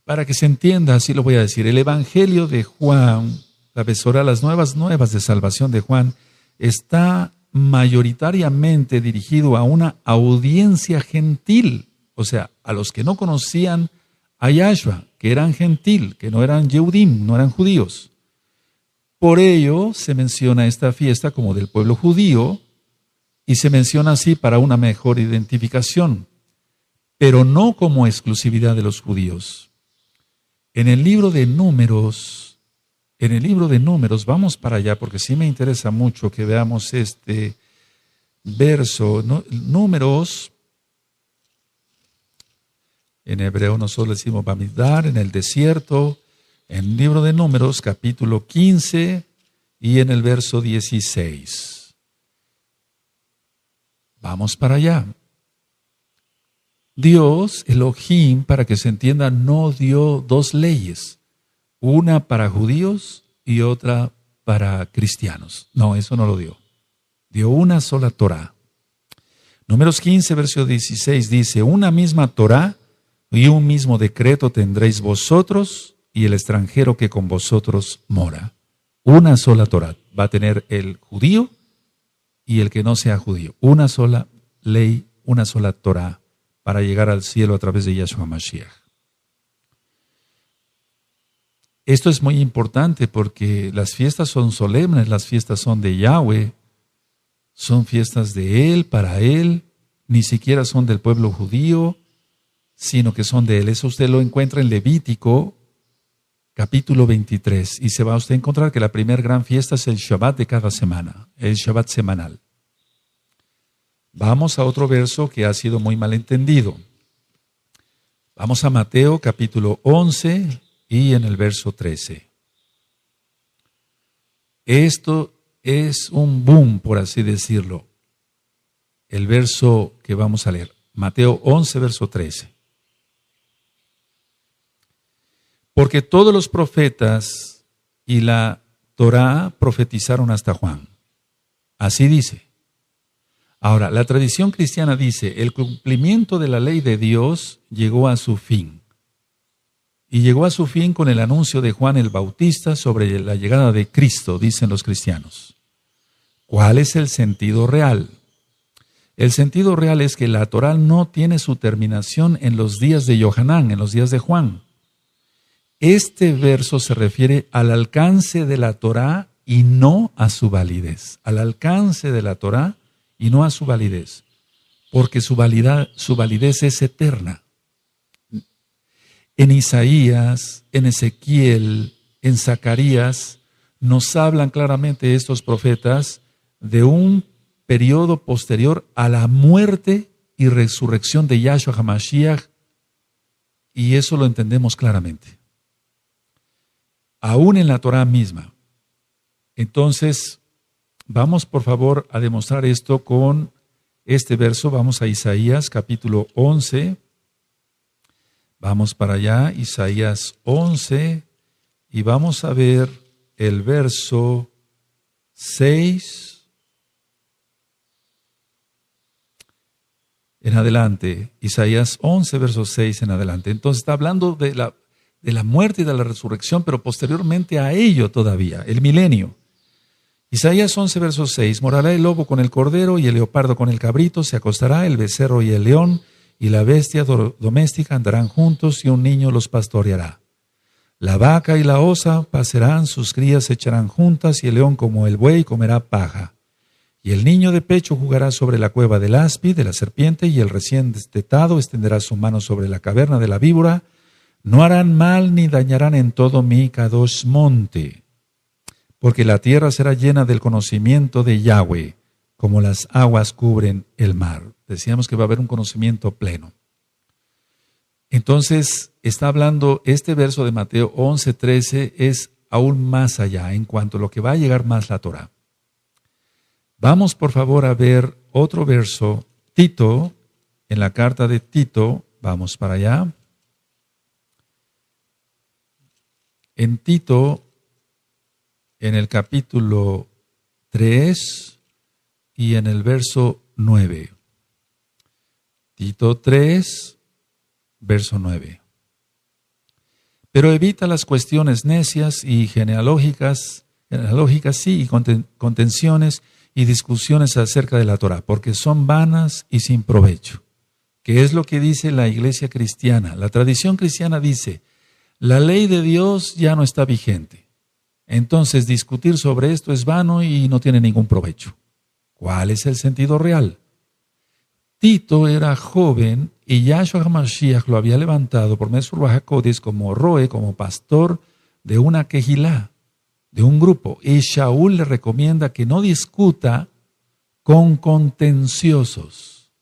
Para que se entienda, así lo voy a decir, el Evangelio de Juan, la Besorá, las nuevas de salvación de Juan, está mayoritariamente dirigido a una audiencia gentil, o sea, a los que no conocían a Yahshua, que eran gentil, que no eran Yehudim, no eran judíos. Por ello se menciona esta fiesta como del pueblo judío y se menciona así para una mejor identificación, pero no como exclusividad de los judíos. En el libro de Números, vamos para allá porque sí me interesa mucho que veamos este verso. Números, en hebreo nosotros decimos Bamidbar, en el desierto, en el libro de Números, capítulo 15 y en el verso 16. Vamos para allá. Dios, Elohim, para que se entienda, no dio dos leyes. Una para judíos y otra para cristianos. No, eso no lo dio. Dio una sola Torá. Números 15, verso 16 dice, una misma Torá y un mismo decreto tendréis vosotros y el extranjero que con vosotros mora. Una sola Torá va a tener el judío y el que no sea judío. Una sola ley, una sola Torá para llegar al cielo a través de Yahshua Mashiach. Esto es muy importante porque las fiestas son solemnes, las fiestas son de Yahweh, son fiestas de Él, para Él, ni siquiera son del pueblo judío, sino que son de Él. Eso usted lo encuentra en Levítico, capítulo 23, y se va a usted a encontrar que la primera gran fiesta es el Shabbat de cada semana, el Shabbat semanal. Vamos a otro verso que ha sido muy mal entendido. Vamos a Mateo, capítulo 11, y en el verso 13. Esto es un boom, por así decirlo. El verso que vamos a leer. Mateo 11, verso 13. Porque todos los profetas y la Torá profetizaron hasta Juan. Así dice. Ahora, la tradición cristiana dice, el cumplimiento de la ley de Dios llegó a su fin. Y llegó a su fin con el anuncio de Juan el Bautista sobre la llegada de Cristo, dicen los cristianos. ¿Cuál es el sentido real? El sentido real es que la Torá no tiene su terminación en los días de Yohanan, en los días de Juan. Este verso se refiere al alcance de la Torá y no a su validez. Al alcance de la Torá y no a su validez. Porque su validez es eterna. En Isaías, en Ezequiel, en Zacarías, nos hablan claramente estos profetas de un periodo posterior a la muerte y resurrección de Yahshua HaMashiach y eso lo entendemos claramente. Aún en la Torá misma. Entonces, vamos por favor a demostrar esto con este verso. Vamos a Isaías capítulo 11. Vamos para allá, Isaías 11, y vamos a ver el verso 6 en adelante. Isaías 11, verso 6 en adelante. Entonces está hablando de la muerte y de la resurrección, pero posteriormente a ello todavía, el milenio. Isaías 11, verso 6, morará el lobo con el cordero y el leopardo con el cabrito, se acostará el becerro y el león, y la bestia doméstica andarán juntos y un niño los pastoreará. La vaca y la osa pasarán, sus crías se echarán juntas y el león como el buey comerá paja. Y el niño de pecho jugará sobre la cueva del áspid, de la serpiente, y el recién destetado extenderá su mano sobre la caverna de la víbora. No harán mal ni dañarán en todo mi Kadosh monte, porque la tierra será llena del conocimiento de Yahweh, como las aguas cubren el mar. Decíamos que va a haber un conocimiento pleno. Entonces, está hablando, este verso de Mateo 11:13 es aún más allá en cuanto a lo que va a llegar más la Torá. Vamos por favor a ver otro verso, Tito, en la carta de Tito, vamos para allá. En Tito, en el capítulo 3 y en el verso 9. Tito 3, verso 9. Pero evita las cuestiones necias y genealógicas sí, y contenciones y discusiones acerca de la Torá, porque son vanas y sin provecho. ¿Qué es lo que dice la iglesia cristiana? La tradición cristiana dice, la ley de Dios ya no está vigente. Entonces discutir sobre esto es vano y no tiene ningún provecho. ¿Cuál es el sentido real? Tito era joven y Yahshua HaMashiach lo había levantado por medio de Ruach HaKodesh como roe, como pastor de una quejilá, de un grupo. Y Shaul le recomienda que no discuta con contenciosos.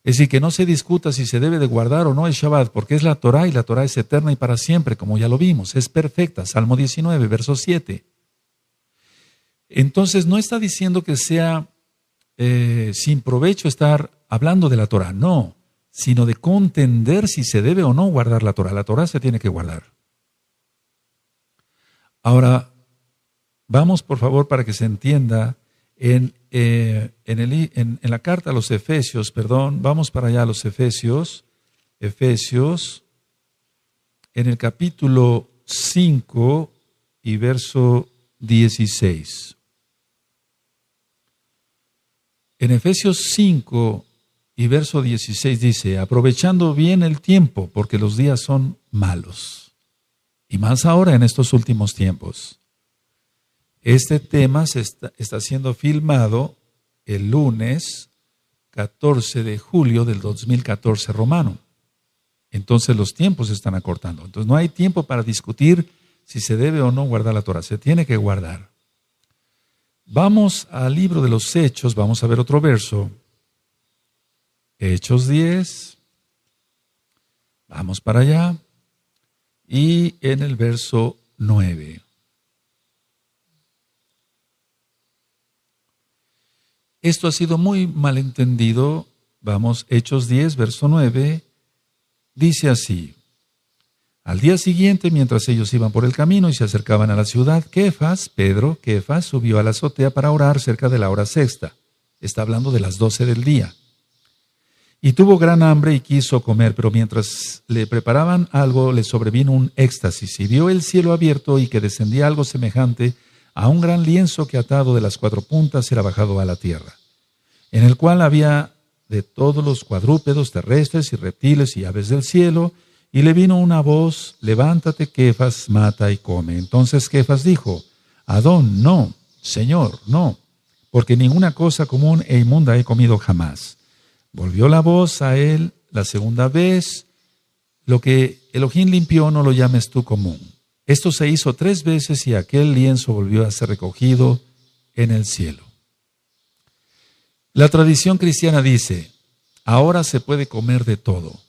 Es decir, que no se discuta si se debe de guardar o no el Shabbat, porque es la Torá y la Torá es eterna y para siempre, como ya lo vimos, es perfecta. Salmo 19, verso 7. Entonces no está diciendo que sea sin provecho estar hablando de la Torá, no, sino de contender si se debe o no guardar la Torá. La Torá se tiene que guardar. Ahora, vamos por favor para que se entienda en la carta a los Efesios, vamos para allá a los Efesios, en el capítulo 5 y verso 16. En Efesios 5 y verso 16 dice, aprovechando bien el tiempo, porque los días son malos, y más ahora en estos últimos tiempos. Este tema está siendo filmado el lunes 14 de julio del 2014 romano. Entonces los tiempos se están acortando. Entonces no hay tiempo para discutir si se debe o no guardar la Torá. Se tiene que guardar. Vamos al libro de los Hechos, vamos a ver otro verso. Hechos 10. Vamos para allá. Y en el verso 9. Esto ha sido muy malentendido. Vamos, Hechos 10, verso 9. Dice así. Al día siguiente, mientras ellos iban por el camino y se acercaban a la ciudad, Pedro, subió a la azotea para orar cerca de la hora sexta. Está hablando de las 12 del día. Y tuvo gran hambre y quiso comer, pero mientras le preparaban algo, le sobrevino un éxtasis y vio el cielo abierto y que descendía algo semejante a un gran lienzo que atado de las 4 puntas era bajado a la tierra, en el cual había de todos los cuadrúpedos terrestres y reptiles y aves del cielo. Y le vino una voz, levántate, Kefas, mata y come. Entonces Kefas dijo, Adón, no, Señor, no, porque ninguna cosa común e inmunda he comido jamás. Volvió la voz a él la segunda vez, lo que Elohim limpió no lo llames tú común. Esto se hizo 3 veces y aquel lienzo volvió a ser recogido en el cielo. La tradición cristiana dice, ahora se puede comer de todo.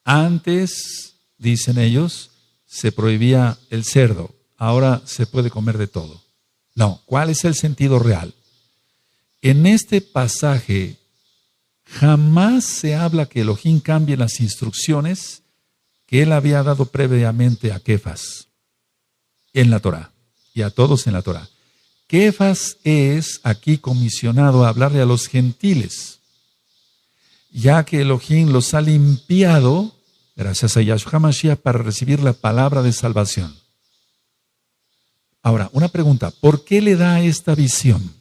Antes, dicen ellos, se prohibía el cerdo, ahora se puede comer de todo. No, ¿cuál es el sentido real? En este pasaje jamás se habla que Elohim cambie las instrucciones que él había dado previamente a Kefas en la Torá y a todos en la Torá. Kefas es aquí comisionado a hablarle a los gentiles, ya que Elohim los ha limpiado, gracias a Yahshua HaMashiach, para recibir la palabra de salvación. Ahora, una pregunta, ¿por qué le da esta visión?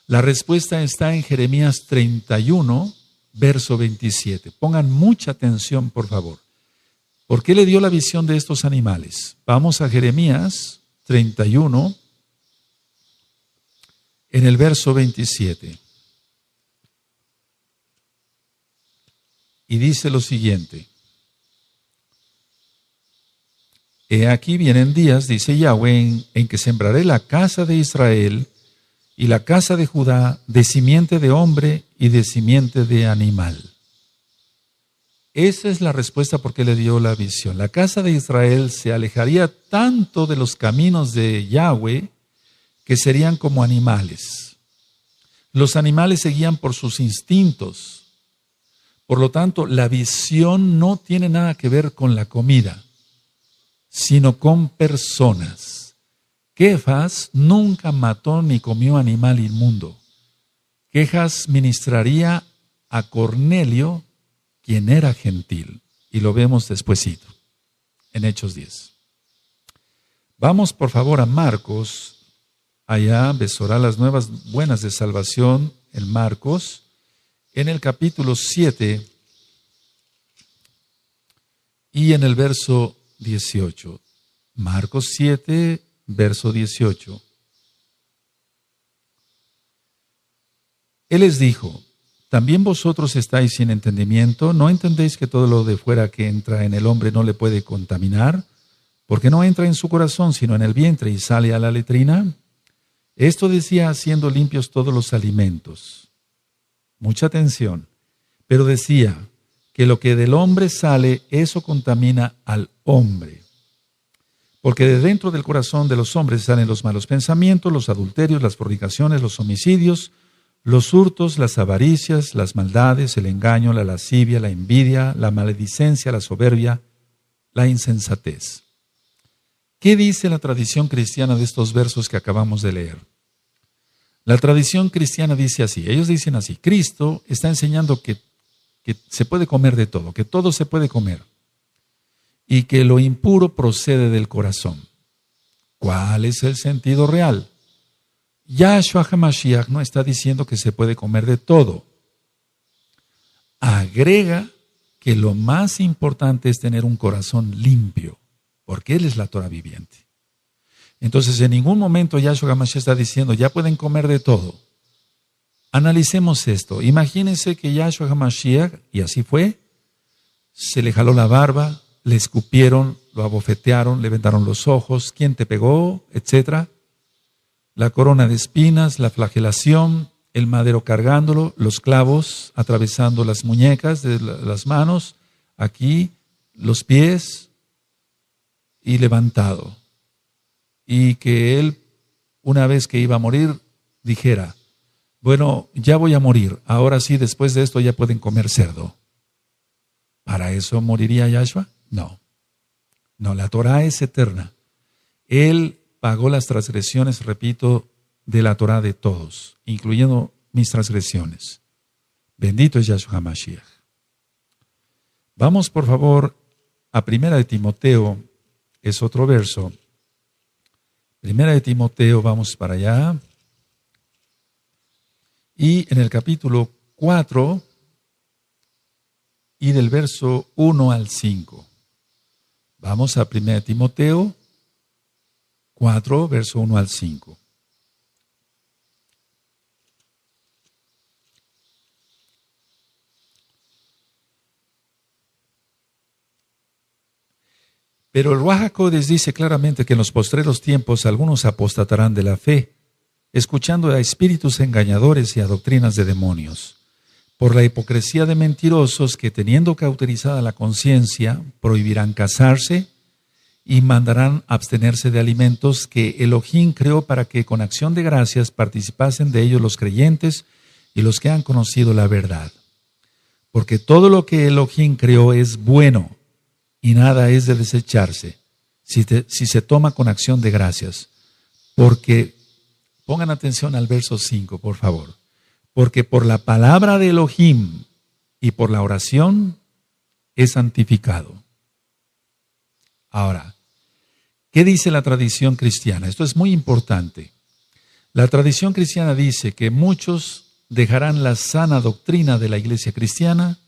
La respuesta está en Jeremías 31, verso 27. Pongan mucha atención, por favor. ¿Por qué le dio la visión de estos animales? Vamos a Jeremías 31, en el verso 27. Y dice lo siguiente. He aquí vienen días, dice Yahweh, en que sembraré la casa de Israel y la casa de Judá de simiente de hombre y de simiente de animal. Esa es la respuesta por qué le dio la visión. La casa de Israel se alejaría tanto de los caminos de Yahweh que serían como animales. Los animales se guían por sus instintos. Por lo tanto, la visión no tiene nada que ver con la comida, sino con personas. Kefas nunca mató ni comió animal inmundo. Kefas ministraría a Cornelio, quien era gentil, y lo vemos despuesito, en Hechos 10. Vamos por favor a Marcos, allá besorá las nuevas buenas de salvación, en Marcos, en el capítulo 7 y en el verso 18. Marcos 7, verso 18. Él les dijo: ¿también vosotros estáis sin entendimiento? ¿No entendéis que todo lo de fuera que entra en el hombre no le puede contaminar? Porque no entra en su corazón, sino en el vientre y sale a la letrina. Esto decía haciendo limpios todos los alimentos. Mucha atención. Pero decía que lo que del hombre sale, eso contamina al hombre. Porque de dentro del corazón de los hombres salen los malos pensamientos, los adulterios, las fornicaciones, los homicidios, los hurtos, las avaricias, las maldades, el engaño, la lascivia, la envidia, la maledicencia, la soberbia, la insensatez. ¿Qué dice la tradición cristiana de estos versos que acabamos de leer? La tradición cristiana dice así, ellos dicen así: Cristo está enseñando que se puede comer de todo, que todo se puede comer, y que lo impuro procede del corazón. ¿Cuál es el sentido real? Yahshua HaMashiach no está diciendo que se puede comer de todo. Agrega que lo más importante es tener un corazón limpio, porque Él es la Torah viviente. Entonces, en ningún momento Yahshua HaMashiach está diciendo, ya pueden comer de todo. Analicemos esto. Imagínense que Yahshua HaMashiach, y así fue, se le jaló la barba, le escupieron, lo abofetearon, le vendaron los ojos, ¿quién te pegó?, etcétera. La corona de espinas, la flagelación, el madero cargándolo, los clavos atravesando las muñecas de las manos, aquí, los pies, y levantado. Y que él, una vez que iba a morir, dijera: bueno, ya voy a morir, ahora sí, después de esto ya pueden comer cerdo. ¿Para eso moriría Yahshua? No, la Torah es eterna. Él pagó las transgresiones, repito, de la Torah de todos, incluyendo mis transgresiones. Bendito es Yahshua HaMashiach. Vamos por favor a 1 de Timoteo, es otro verso. 1 de Timoteo, vamos para allá. Y en el capítulo 4 y del verso 1 al 5. Vamos a 1 de Timoteo 4, verso 1 al 5. Pero el Ruach HaKodesh dice claramente que en los postreros tiempos algunos apostatarán de la fe, escuchando a espíritus engañadores y a doctrinas de demonios, por la hipocresía de mentirosos que, teniendo cauterizada la conciencia, prohibirán casarse y mandarán abstenerse de alimentos que Elohim creó para que con acción de gracias participasen de ellos los creyentes y los que han conocido la verdad. Porque todo lo que Elohim creó es bueno y nada es de desecharse si se toma con acción de gracias. Porque, pongan atención al verso 5, por favor. Porque por la palabra de Elohim y por la oración es santificado. Ahora, ¿qué dice la tradición cristiana? Esto es muy importante. La tradición cristiana dice que muchos dejarán la sana doctrina de la iglesia cristiana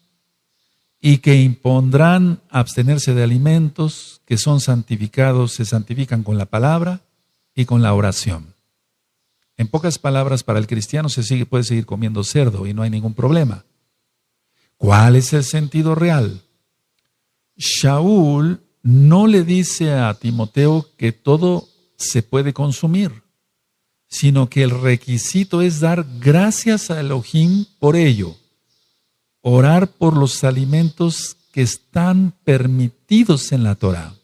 y que impondrán abstenerse de alimentos que son santificados, se santifican con la palabra y con la oración. En pocas palabras, para el cristiano puede seguir comiendo cerdo y no hay ningún problema. ¿Cuál es el sentido real? Shaul no le dice a Timoteo que todo se puede consumir, sino que el requisito es dar gracias a Elohim por ello, orar por los alimentos que están permitidos en la Torah.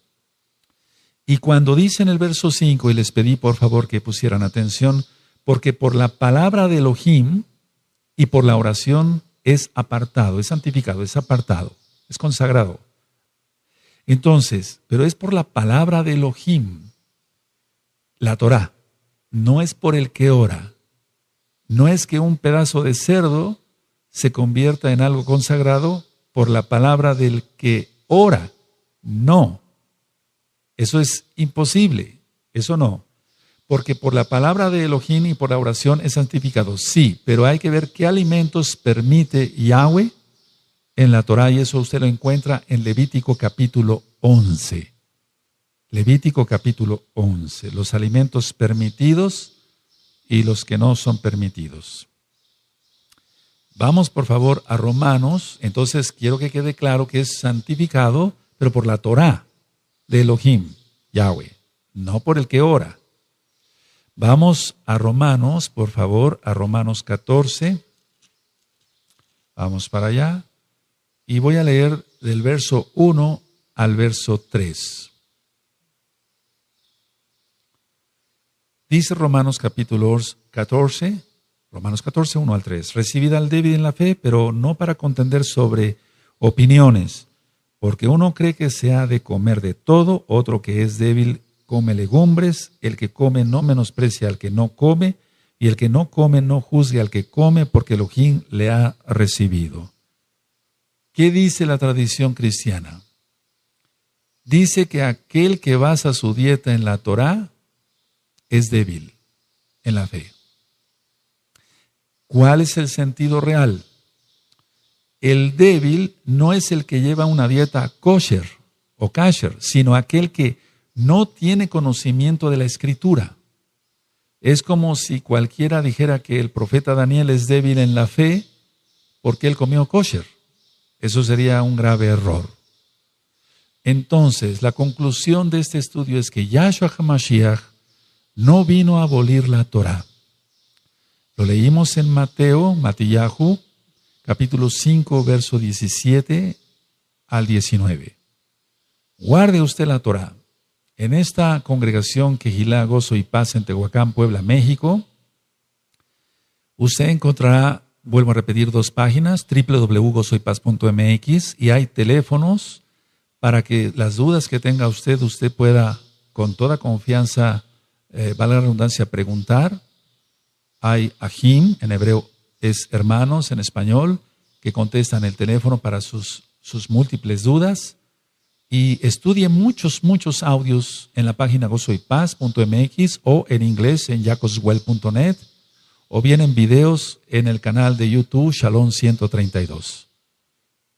Y cuando dice en el verso 5, y les pedí por favor que pusieran atención, porque por la palabra de Elohim y por la oración es apartado, es santificado, es apartado, es consagrado. Entonces, pero es por la palabra de Elohim, la Torah, no es por el que ora. No es que un pedazo de cerdo se convierta en algo consagrado por la palabra del que ora. No, eso es imposible, eso no. Porque por la palabra de Elohim y por la oración es santificado, sí, pero hay que ver qué alimentos permite Yahweh en la Torah, y eso usted lo encuentra en Levítico capítulo 11. Levítico capítulo 11, los alimentos permitidos y los que no son permitidos. Vamos por favor a Romanos. Entonces quiero que quede claro que es santificado, pero por la Torah de Elohim, Yahweh, no por el que ora. Vamos a Romanos, por favor, a Romanos 14. Vamos para allá. Y voy a leer del verso 1 al verso 3. Dice Romanos capítulo 14, Romanos 14, 1 al 3. Recibid al débil en la fe, pero no para contender sobre opiniones, porque uno cree que se ha de comer de todo, otro que es débil come legumbres, el que come no menosprecia al que no come, y el que no come no juzgue al que come, porque Elohim le ha recibido. ¿Qué dice la tradición cristiana? Dice que aquel que basa su dieta en la Torá es débil en la fe. ¿Cuál es el sentido real? El débil no es el que lleva una dieta kosher o kasher, sino aquel que no tiene conocimiento de la Escritura. Es como si cualquiera dijera que el profeta Daniel es débil en la fe porque él comió kosher. Eso sería un grave error. Entonces, la conclusión de este estudio es que Yahshua HaMashiach no vino a abolir la Torah. Lo leímos en Matillahu, capítulo 5, verso 17 al 19. Guarde usted la Torah. En esta congregación Kehilá, Gozo y Paz en Tehuacán, Puebla, México, usted encontrará, vuelvo a repetir, 2 páginas, www.gozoypaz.mx, y hay teléfonos para que las dudas que tenga usted pueda con toda confianza, valga la redundancia, preguntar. Hay ahim, en hebreo es hermanos, en español, que contestan el teléfono para sus múltiples dudas. Y estudie muchos audios en la página gozoypaz.mx o en inglés en jacobswell.net, o bien en videos en el canal de YouTube Shalom 132.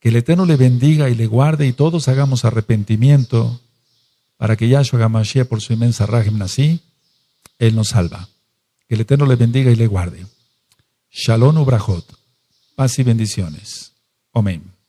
Que el Eterno le bendiga y le guarde, y todos hagamos arrepentimiento para que Yahshua HaMashiach, por su inmensa Rahem Nasi, Él nos salva. Que el Eterno le bendiga y le guarde. Shalom ubrajot. Paz y bendiciones. Amén.